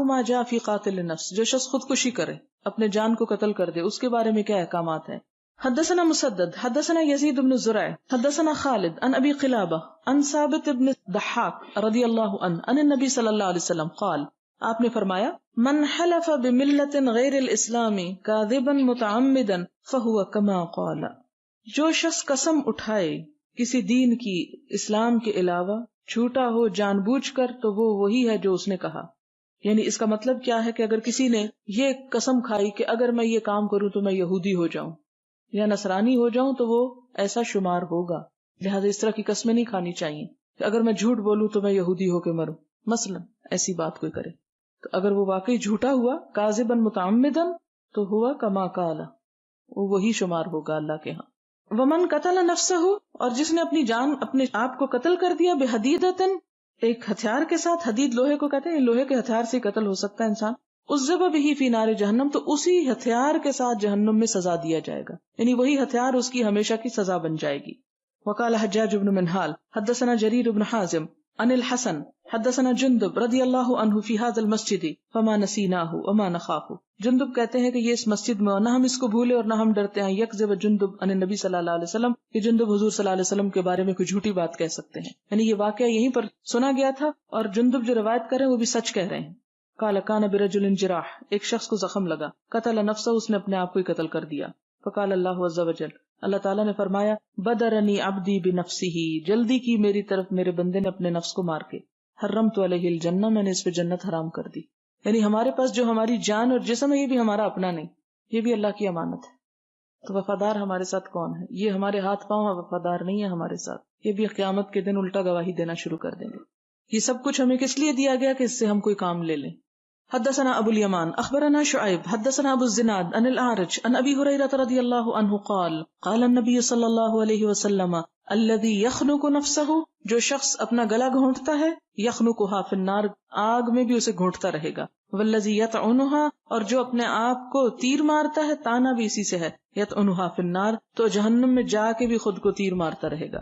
ما جاء فی قاتل النفس، جو شخص خودکشی کرے، اپنے جان کو قتل کر دے، اس کے بارے میں کیا احکامات ہیں. حدثنا مسدد حدثنا یزید بن زرع حدثنا خالد عن ابی قلابہ عن ثابت بن ضحاک رضی اللہ عنہ عن النبی صلی اللہ علیہ وسلم قال، آپ نے فرمایا من حلف بملت غیر الاسلام کاذبا متعمدا فہو کما قال، جو شخص قسم اٹھائے کسی دین کی اسلام کے علاوہ جھوٹا ہو جان بوجھ کر، تو وہ وہی ہے جو اس نے کہا. یعنی اس کا مطلب کیا ہے کہ اگر کسی نے یہ قسم کھائی کہ اگر میں یہ کام کروں تو میں یہودی ہو جاؤں یا نصرانی ہو جاؤں، تو وہ ایسا شمار ہوگا. لہذا اس طرح کی قسمیں نہیں کھانی چاہیے کہ اگر میں جھوٹ بولوں تو میں یہودی ہو کے مروں، مثلا ایسی بات کوئی کرے. تو اگر وہ واقعی جھوٹا ہوا کاذبا متعمدا تو ہوا کما قال، وہ وہی شمار ہوگا اللہ کے ہاں. ومن قتل نفسہ، اور جس نے اپنی جان اپنے آپ کو قتل کر دیا بحدیدۃ، ایک ہتھیار کے ساتھ، حدید لوہے کو کہتے ہیں، لوہے کے ہتھیار سے قتل ہو سکتا ہے انسان، عذب بہ فی نار جہنم، تو اسی ہتھیار کے ساتھ جہنم میں سزا دیا جائے گا، یعنی وہی ہتھیار اس کی ہمیشہ کی سزا بن جائے گی. وقال حجاج بن منہال حدثنا جریر بن حازم عن الحسن حدثنا جندب رضی اللہ عنہ فی ھذا المسجد فما نسیناہ وما نخاف. جندب کہتے ہیں کہ یہ اس مسجد میں، اور نہ ہم اس کو بھولے اور نہ ہم ڈرتے ہیں. یکذب جندب عن النبی صلی اللہ علیہ وسلم، کہ جندب حضور صلی اللہ علیہ وسلم کے بارے میں کوئی جھوٹی بات کہہ سکتے ہیں، یعنی یہ واقعہ یہیں پر سنا گیا تھا اور جندب جو روایت کر رہے ہیں وہ بھی سچ کہہ رہے ہیں. قال کان برجل جراح، ایک شخص کو زخم لگا، قتل نفسہ، اس نے اپنے آپ کو ہی قتل کر دیا. فقال اللہ عز وجل، اللہ تعالیٰ نے فرمایا بدرنی عبدی بنفسہ، جلدی کی میری طرف میرے بندے نے اپنے نفس کو مار کے. حرمت علیہ الجنہ، میں نے اس پہ جنت حرام کر دی. یعنی ہمارے پاس جو ہماری جان اور جسم ہے یہ بھی ہمارا اپنا نہیں، یہ بھی اللہ کی امانت ہے. تو وفادار ہمارے ساتھ کون ہے؟ یہ ہمارے ہاتھ پاؤں وفادار نہیں ہے ہمارے ساتھ، یہ بھی قیامت کے دن الٹا گواہی دینا شروع کر دیں گے. یہ سب کچھ ہمیں کس لیے دیا گیا کہ اس سے ہم کوئی کام لے لیں. حدثنا ابو الیمان اخبرنا شعیب حدثنا ابو الزناد عن الاعرج عن ابی ہریرہ رضی اللہ عنہ قال قال النبی صلی اللہ علیہ وسلم الذی یخنق نفسہ، جو شخص اپنا گلا گھونٹتا ہے، یخنقھا فی النار، آگ میں بھی اسے گھونٹتا رہے گا. والذی یطعنھا، اور جو اپنے آپ کو تیر مارتا ہے، تانا بھی اسی سے ہے، یطعنھا فی النار، تو جہنم میں جا کے بھی خود کو تیر مارتا رہے گا.